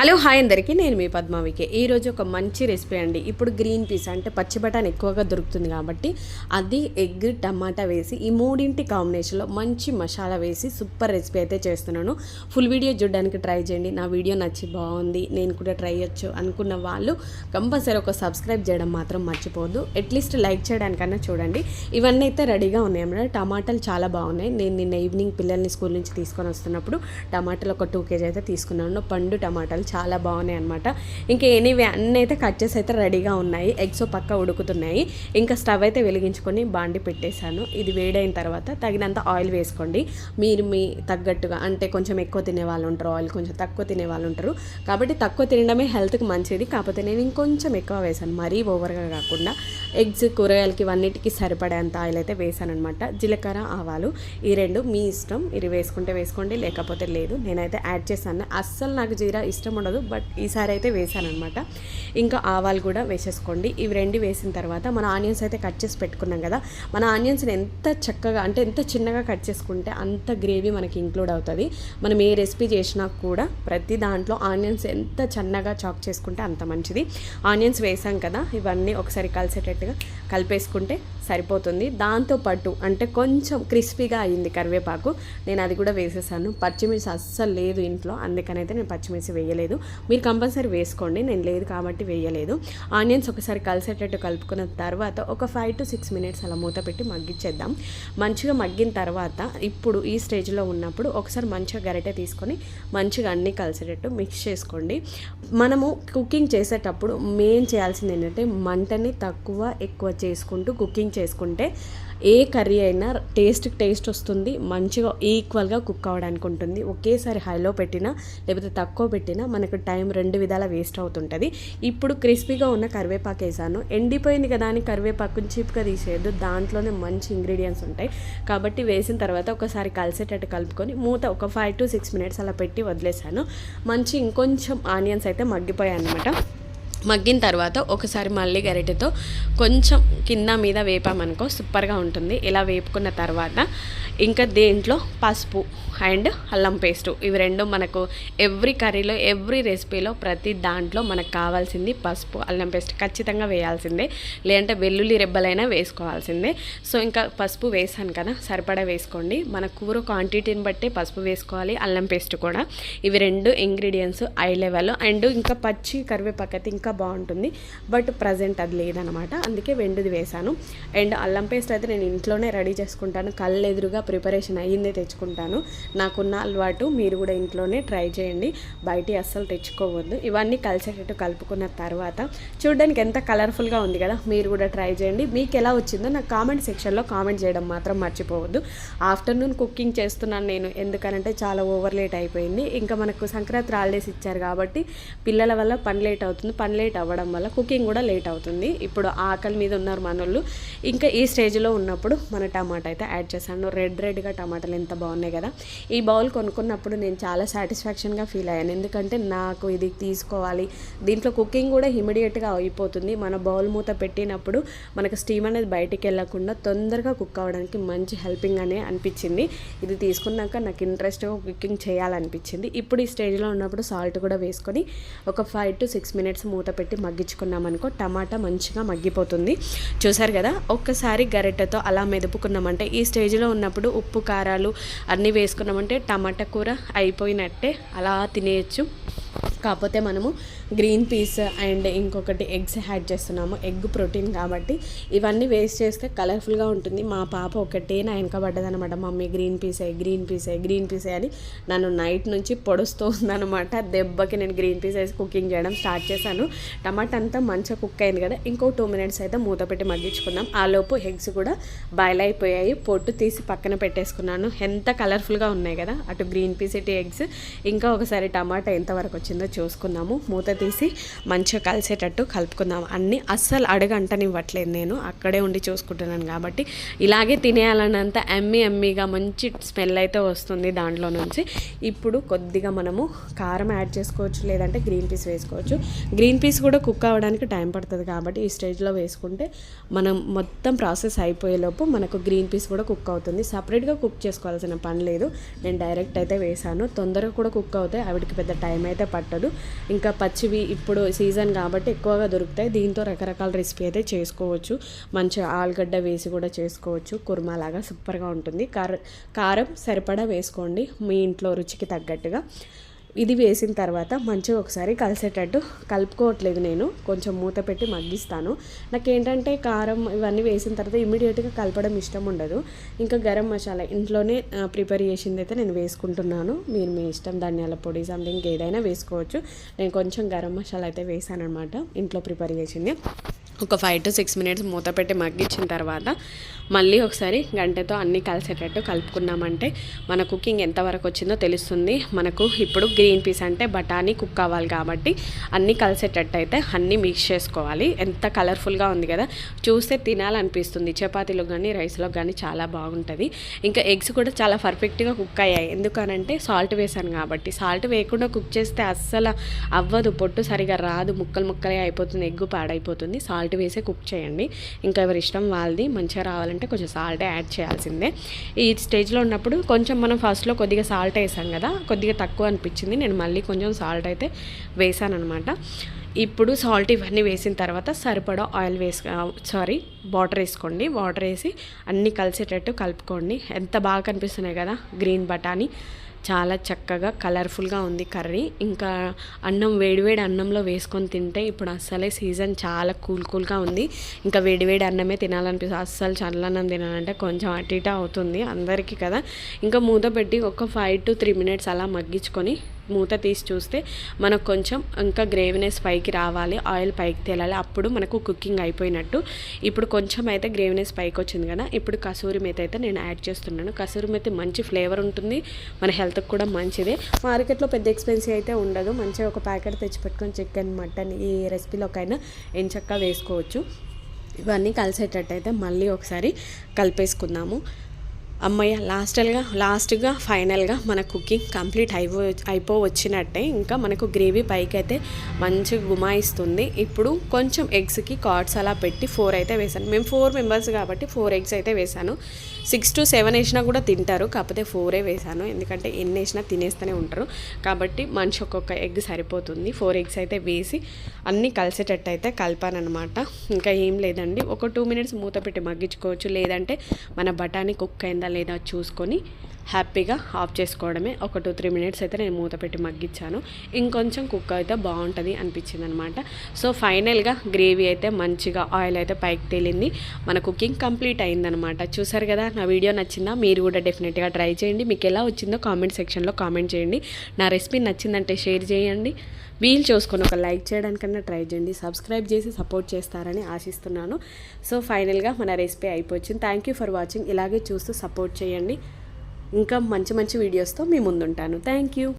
Hello hi అందరికీ, నేను మీ పద్మావికే. ఈరోజు ఒక మంచి రెసిపీ అండి. ఇప్పుడు గ్రీన్ పీస్ అంటే పచ్చి బఠానీ ఎక్కువగా దొరుకుతుంది కాబట్టి అది ఎగ్ టమాటా వేసి ఈ మూడింటి కాంబినేషన్లో మంచి మసాలా వేసి సూపర్ రెసిపీ అయితే చేస్తున్నాను. ఫుల్ వీడియో చూడడానికి ట్రై చేయండి. నా వీడియో నచ్చి బాగుంది, నేను కూడా ట్రై చేయొచ్చు అనుకున్న వాళ్ళు కంపల్సరీ ఒక సబ్స్క్రైబ్ చేయడం మాత్రం మర్చిపోవద్దు. అట్లీస్ట్ లైక్ చేయడానికన్నా చూడండి. ఇవన్నీ అయితే రెడీగా ఉన్నాయి అన్నమాట. టమాటాలు చాలా బాగున్నాయి. నేను నిన్న ఈవినింగ్ పిల్లల్ని స్కూల్ నుంచి తీసుకొని వస్తున్నప్పుడు టమాటాలు ఒక 2 kg అయితే తీసుకున్నాను. పండు టమాటాలు చాలా బాగున్నాయి అనమాట. ఇంకా ఎనీవే అన్నీ అయితే కట్ చేసి అయితే రెడీగా ఉన్నాయి. ఎగ్స్ పక్క ఉడుకుతున్నాయి. ఇంకా స్టవ్ అయితే వెలిగించుకొని బాండి పెట్టేశాను. ఇది వేడైన తర్వాత తగినంత ఆయిల్ వేసుకోండి. మీరు మీ తగ్గట్టుగా, అంటే కొంచెం ఎక్కువ తినే వాళ్ళు ఉంటారు, ఆయిల్ కొంచెం తక్కువ తినే వాళ్ళు ఉంటారు కాబట్టి తక్కువ తినడమే హెల్త్కి మంచిది. కాకపోతే నేను ఇంకొంచెం ఎక్కువ వేసాను, మరీ ఓవర్గా కాకుండా. ఎగ్స్ కూరగాయలకి ఇవన్నిటికీ సరిపడేంత ఆయిల్ అయితే వేసాను అనమాట. జీలకర్ర ఆవాలు ఈ రెండు మీ ఇష్టం, ఇది వేసుకుంటే వేసుకోండి, లేకపోతే లేదు. నేనైతే యాడ్ చేశాను. అస్సలు నాకు జీరా ఇష్టం ఉండదు, బట్ ఈసారి అయితే వేసాను అనమాట. ఇంకా ఆవాలు కూడా వేసేసుకోండి. ఇవి రెండు వేసిన తర్వాత మన ఆనియన్స్ అయితే కట్ చేసి పెట్టుకున్నాం కదా, మన ఆనియన్స్ని ఎంత చక్కగా అంటే ఎంత చిన్నగా కట్ చేసుకుంటే అంత గ్రేవీ మనకి ఇంక్లూడ్ అవుతుంది. మనం ఏ రెసిపీ చేసినా కూడా ప్రతి దాంట్లో ఆనియన్స్ ఎంత చిన్నగా చాప్ చేసుకుంటే అంత మంచిది. ఆనియన్స్ వేసాం కదా, ఇవన్నీ ఒకసారి కలిసేటట్టుగా కలిపేసుకుంటే సరిపోతుంది. దాంతోపాటు అంటే కొంచెం క్రిస్పీగా అయ్యింది కరివేపాకు, నేను అది కూడా వేసేసాను. పచ్చిమిర్చి అస్సలు లేదు ఇంట్లో, అందుకనైతే నేను పచ్చిమిర్చి వేయలేదు. మీరు కంపల్సరీ వేసుకోండి, నేను లేదు కాబట్టి వేయలేదు. ఆనియన్స్ ఒకసారి కలిసేటట్టు కలుపుకున్న తర్వాత ఒక 5 to 6 minutes అలా మూత పెట్టి మగ్గించేద్దాం. మంచిగా మగ్గిన తర్వాత ఇప్పుడు ఈ స్టేజ్లో ఉన్నప్పుడు ఒకసారి మంచిగా గరిటె తీసుకొని మంచిగా అన్నీ కలిసేటట్టు మిక్స్ చేసుకోండి. మనము కుకింగ్ చేసేటప్పుడు మెయిన్ చేయాల్సింది ఏంటంటే మంటని తక్కువ ఎక్కువ చేసుకుంటూ కుకింగ్ చేసుకుంటే ఏ కర్రీ అయినా టేస్ట్ వస్తుంది, మంచిగా ఈక్వల్గా కుక్ అవ్వడానికి ఉంటుంది. ఒకేసారి హైలో పెట్టినా లేకపోతే తక్కువ పెట్టినా మనకు టైం 2 విధాల వేస్ట్ అవుతుంటుంది. ఇప్పుడు క్రిస్పీగా ఉన్న కరివేపాకు వేసాను. ఎండిపోయింది కదా అని కరివేపాకుని చీప్గా తీసేయద్దు, దాంట్లోనే మంచి ఇంగ్రీడియంట్స్ ఉంటాయి కాబట్టి వేసిన తర్వాత ఒకసారి కలిసేటట్టు కలుపుకొని మూత ఒక 5 to 6 minutes అలా పెట్టి వదిలేసాను. మంచి ఇంకొంచెం ఆనియన్స్ అయితే మగ్గిపోయాయి అన్నమాట. మగ్గిన తర్వాత ఒకసారి మళ్ళీ గరిటెతో కొంచెం కింద మీద వేపామనుకో సూపర్గా ఉంటుంది. ఇలా వేపుకున్న తర్వాత ఇంకా దేంట్లో పసుపు అండ్ అల్లం పేస్టు, ఇవి రెండు మనకు ఎవ్రీ కర్రీలో ఎవ్రీ రెసిపీలో ప్రతి దాంట్లో మనకు కావాల్సింది పసుపు అల్లం పేస్ట్ ఖచ్చితంగా వేయాల్సిందే, లేదంటే వెల్లుల్లి రెబ్బలైనా వేసుకోవాల్సిందే. సో ఇంకా పసుపు వేసాను కదా, సరిపడా వేసుకోండి. మన కూర క్వాంటిటీని బట్టి పసుపు వేసుకోవాలి, అల్లం పేస్ట్ కూడా. ఇవి రెండు ఇంగ్రీడియంట్స్ ఐ లెవెల్. అండ్ ఇంకా పచ్చి కరివేపాకు అయితే ఇంకా బాగుంటుంది, బట్ ప్రజెంట్ అది లేదనమాట, అందుకే వెండిది వేసాను. అండ్ అల్లం పేస్ట్ అయితే నేను ఇంట్లోనే రెడీ చేసుకుంటాను, కళ్ళు ఎదురుగా ప్రిపరేషన్ అయ్యిందే తెచ్చుకుంటాను. నాకున్న అలవాటు, మీరు కూడా ఇంట్లోనే ట్రై చేయండి, బయట అస్సలు తెచ్చుకోవద్దు. ఇవన్నీ కలిసేటట్టు కలుపుకున్న తర్వాత చూడడానికి ఎంత కలర్ఫుల్గా ఉంది కదా, మీరు కూడా ట్రై చేయండి. మీకు ఎలా వచ్చిందో నాకు కామెంట్ సెక్షన్లో కామెంట్ చేయడం మాత్రం మర్చిపోవద్దు. ఆఫ్టర్నూన్ కుకింగ్ చేస్తున్నాను నేను, ఎందుకనంటే చాలా ఓవర్ లేట్ అయిపోయింది. ఇంకా మనకు సంక్రాంతి హాలిడేస్ ఇచ్చారు కాబట్టి పిల్లల వల్ల పని లేట్ అవుతుంది, పని లేట్ అవ్వడం వల్ల కుకింగ్ కూడా లేట్ అవుతుంది. ఇప్పుడు ఆకలి మీద ఉన్నారు మనోళ్ళు. ఇంకా ఈ స్టేజ్లో ఉన్నప్పుడు మన టమాటా అయితే యాడ్ చేశాను. రెడ్గా టమాటాలు ఎంత బాగున్నాయి కదా. ఈ బౌల్ కొనుక్కున్నప్పుడు నేను చాలా సాటిస్ఫాక్షన్గా ఫీల్ అయ్యాను, ఎందుకంటే నాకు ఇది తీసుకోవాలి, దీంట్లో కుకింగ్ కూడా ఇమీడియట్గా అయిపోతుంది. మన బౌల్ మూత పెట్టినప్పుడు మనకు స్టీమ్ అనేది బయటికి వెళ్ళకుండా తొందరగా కుక్ అవ్వడానికి మంచి హెల్పింగ్ అనే అనిపించింది. ఇది తీసుకున్నాక నాకు ఇంట్రెస్ట్గా కుకింగ్ చేయాలనిపించింది. ఇప్పుడు ఈ స్టేజ్లో ఉన్నప్పుడు సాల్ట్ కూడా వేసుకొని ఒక 5 to 6 minutes మూత పెట్టి మగ్గించుకున్నామనుకో టమాటా మంచిగా మగ్గిపోతుంది. చూసారు కదా, ఒక్కసారి గరిటెతో అలా మెదుపుకున్నామంటే ఈ స్టేజ్లో ఉన్నప్పుడు ఉప్పు కారాలు అన్నీ వేసుకున్నామంటే టమాటా కూర అయిపోయినట్టే, అలా తినేయచ్చు. కాకపోతే మనము గ్రీన్ పీస్ అండ్ ఇంకొకటి ఎగ్స్ యాడ్ చేస్తున్నాము, ఎగ్ ప్రోటీన్ కాబట్టి ఇవన్నీ వేస్ట్ చేస్తే కలర్ఫుల్గా ఉంటుంది. మా పాప ఒకటే నా వెనకబడ్డదనమాట, మమ్మీ గ్రీన్ పీసే అని నన్ను నైట్ నుంచి పొడుస్తూ ఉందనమాట. దెబ్బకి నేను గ్రీన్ పీస్ వేసి కుకింగ్ చేయడం స్టార్ట్ చేశాను. టమాటా అంతా మంచిగా కుక్ అయింది కదా, ఇంకో 2 minutes అయితే మూత పెట్టి మగ్గించుకుందాం. ఆలోపు ఎగ్స్ కూడా బాయిల్ అయిపోయాయి, పొట్టు తీసి పక్కన పెట్టేసుకున్నాను. ఎంత కలర్ఫుల్గా ఉన్నాయి కదా, అటు గ్రీన్ పీస్ ఇటు ఎగ్స్. ఇంకా ఒకసారి టమాటా ఎంతవరకు వచ్చిందో చూసుకుందాము. మూత తీసి మంచిగా కలిసేటట్టు కలుపుకుందాం. అన్నీ అస్సలు అడగంటనివ్వట్లేదు, నేను అక్కడే ఉండి చూసుకుంటున్నాను కాబట్టి ఇలాగే తినేయాలన్నంత ఎమ్మీగా మంచి స్మెల్ అయితే వస్తుంది దాంట్లో నుంచి. ఇప్పుడు కొద్దిగా మనము కారం యాడ్ చేసుకోవచ్చు, లేదంటే గ్రీన్ పీస్ వేసుకోవచ్చు. గ్రీన్ పీస్ కూడా కుక్ అవ్వడానికి టైం పడుతుంది కాబట్టి ఈ స్టేజ్లో వేసుకుంటే మనం మొత్తం ప్రాసెస్ అయిపోయేలోపు మనకు గ్రీన్ పీస్ కూడా కుక్ అవుతుంది. సపరేట్గా కుక్ చేసుకోవాల్సిన పని లేదు, నేను డైరెక్ట్ అయితే వేసాను. తొందరగా కూడా కుక్ అవుతాయి, ఆవిడకి పెద్ద టైం అయితే పట్టదు. ఉండదు. ఇంకా పచ్చివి ఇప్పుడు సీజన్ కాబట్టి ఎక్కువగా దొరుకుతాయి. దీంతో రకరకాల రెసిపీ అయితే చేసుకోవచ్చు. మంచిగా ఆలుగడ్డ వేసి కూడా చేసుకోవచ్చు. కుర్మా లాగా సూపర్గా ఉంటుంది. కారం సరిపడా వేసుకోండి మీ ఇంట్లో రుచికి తగ్గట్టుగా. ఇది వేసిన తర్వాత మంచిగా ఒకసారి కలిసేటట్టు కలుపుకోవట్లేదు, నేను కొంచెం మూత పెట్టి మగ్గిస్తాను. నాకేంటంటే కారం ఇవన్నీ వేసిన తర్వాత ఇమీడియట్గా కలపడం ఇష్టం ఉండదు. ఇంకా గరం మసాలా ఇంట్లోనే ప్రిపేర్ చేసింది అయితే నేను వేసుకుంటున్నాను. మీరు మీ ఇష్టం, ధనియాల పొడి సంథింగ్ ఏదైనా వేసుకోవచ్చు. నేను కొంచెం గరం మసాలా అయితే వేసాను అనమాట, ఇంట్లో ప్రిపేర్ చేసింది. ఒక 5 to 6 minutes మూత పెట్టి మగ్గించిన తర్వాత మళ్ళీ ఒకసారి గంటెతో అన్నీ కలిసేటట్టు కలుపుకున్నామంటే మన కుకింగ్ ఎంతవరకు వచ్చిందో తెలుస్తుంది. మనకు ఇప్పుడు గ్రీన్ పీస్ అంటే బఠానీ కుక్ అవ్వాలి కాబట్టి అన్నీ కలిసేటట్టు అయితే అన్నీ మిక్స్ చేసుకోవాలి. ఎంత కలర్ఫుల్గా ఉంది కదా, చూస్తే తినాలనిపిస్తుంది. చపాతీలో కానీ రైస్లో కానీ చాలా బాగుంటుంది. ఇంకా ఎగ్స్ కూడా చాలా పర్ఫెక్ట్గా కుక్ అయ్యాయి. ఎందుకనంటే సాల్ట్ వేసాను కాబట్టి. సాల్ట్ వేయకుండా కుక్ చేస్తే అస్సలు అవ్వదు, పొట్టు సరిగా రాదు, ముక్కలు ముక్కలే అయిపోతుంది, ఎగ్గు పాడైపోతుంది. సాల్ట్ వేసి కుక్ చేయండి. ఇంకా ఎవరి ఇష్టం వాళ్ళది. మంచిగా రావాలంటే కొంచెం సాల్ట్ యాడ్ చేయాల్సిందే. ఈ స్టేజ్లో ఉన్నప్పుడు కొంచెం మనం ఫస్ట్లో కొద్దిగా సాల్ట్ వేసాం కదా, కొద్దిగా తక్కువ అనిపించింది. నేను మళ్ళీ కొంచెం సాల్ట్ అయితే వేసాను అనమాట. ఇప్పుడు సాల్ట్ ఇవన్నీ వేసిన తర్వాత సరిపడా వాటర్ వేసుకోండి. వాటర్ వేసి అన్నీ కలిసేటట్టు కలుపుకోండి. ఎంత బాగా కనిపిస్తున్నాయి కదా గ్రీన్ బఠానీ, చాలా చక్కగా కలర్ఫుల్గా ఉంది కర్రీ. ఇంకా అన్నం వేడివేడి అన్నంలో వేసుకొని తింటే ఇప్పుడు అస్సలే సీజన్ చాలా కూల్గా ఉంది. ఇంకా వేడివేడి అన్నమే తినాలనిపిస్తుంది. అస్సలు చల్లన్నం తినాలంటే కొంచెం అటు ఇటు అవుతుంది అందరికీ కదా. ఇంకా మూత పెట్టి ఒక 5 to 3 minutes అలా మగ్గించుకొని మూత తీసి చూస్తే మనకు కొంచెం ఇంకా గ్రేవీనెస్ పైకి రావాలి, ఆయిల్ పైకి తేలాలి. అప్పుడు మనకు కుకింగ్ అయిపోయినట్టు. ఇప్పుడు కొంచెం అయితే గ్రేవీనెస్ పైకి వచ్చింది కదా, ఇప్పుడు కసూరి మేతి అయితే నేను యాడ్ చేస్తున్నాను. కసూరి మేతి మంచి ఫ్లేవర్ ఉంటుంది, మన హెల్త్కి కూడా మంచిదే. మార్కెట్లో పెద్ద ఎక్స్పెన్సివ్ అయితే ఉండదు. మంచిగా ఒక ప్యాకెట్ తెచ్చిపెట్టుకొని చికెన్, మటన్ ఏ రెసిపీలోకైనా ఎంచక్కా వేసుకోవచ్చు. ఇవన్నీ కలిసేటట్టు అయితే మళ్ళీ ఒకసారి కలిపేసుకుందాము. అమ్మయ్య, లాస్ట్గా ఫైనల్గా మన కుకింగ్ కంప్లీట్ అయిపోవచ్చినట్టే. ఇంకా మనకు గ్రేవీ పైకి అయితే మంచిగా గుమాయిస్తుంది. ఇప్పుడు కొంచెం ఎగ్స్కి కార్డ్స్ అలా పెట్టి 4 అయితే వేసాను. మేము 4 members కాబట్టి 4 eggs అయితే వేసాను. 6 to 7 వేసినా కూడా తింటారు, కాకపోతే 4 వేసాను. ఎందుకంటే ఎన్ని వేసినా తినేస్తూనే ఉంటారు కాబట్టి మనిషి ఒక్కొక్క ఎగ్ సరిపోతుంది. 4 eggs అయితే వేసి అన్నీ కలిసేటట్టు అయితే కలిపానమాట. ఇంకా ఏం లేదండి, ఒక 2 minutes మూత పెట్టి మగ్గించుకోవచ్చు. లేదంటే మన బఠానీ కుక్ అయిందా లేదా చూసుకొని హ్యాపీగా ఆఫ్ చేసుకోవడమే. ఒక 2-3 minutes అయితే నేను మూత పెట్టి మగ్గించాను. ఇంకొంచెం కుక్ అయితే బాగుంటుంది అనిపించింది అనమాట. సో ఫైనల్గా గ్రేవీ అయితే మంచిగా ఆయిల్ అయితే పైకి తేలింది. మన కుకింగ్ కంప్లీట్ అయిందనమాట. చూసారు కదా, నా వీడియో నచ్చిందా? మీరు కూడా డెఫినెట్గా ట్రై చేయండి. మీకు ఎలా వచ్చిందో కామెంట్ సెక్షన్లో కామెంట్ చేయండి. నా రెసిపీ నచ్చిందంటే షేర్ చేయండి. వీలు చూసుకొని ఒక లైక్ చేయడానికన్నా ట్రై చేయండి. సబ్స్క్రైబ్ చేసి సపోర్ట్ చేస్తారని ఆశిస్తున్నాను. సో ఫైనల్గా మన రెసిపీ అయిపోయింది. Thank you for watching. ఇలాగే చూస్తూ సపోర్ట్ చేయండి. ఇంకా మంచి వీడియోస్తో మీ ముందుంటాను. Thank you.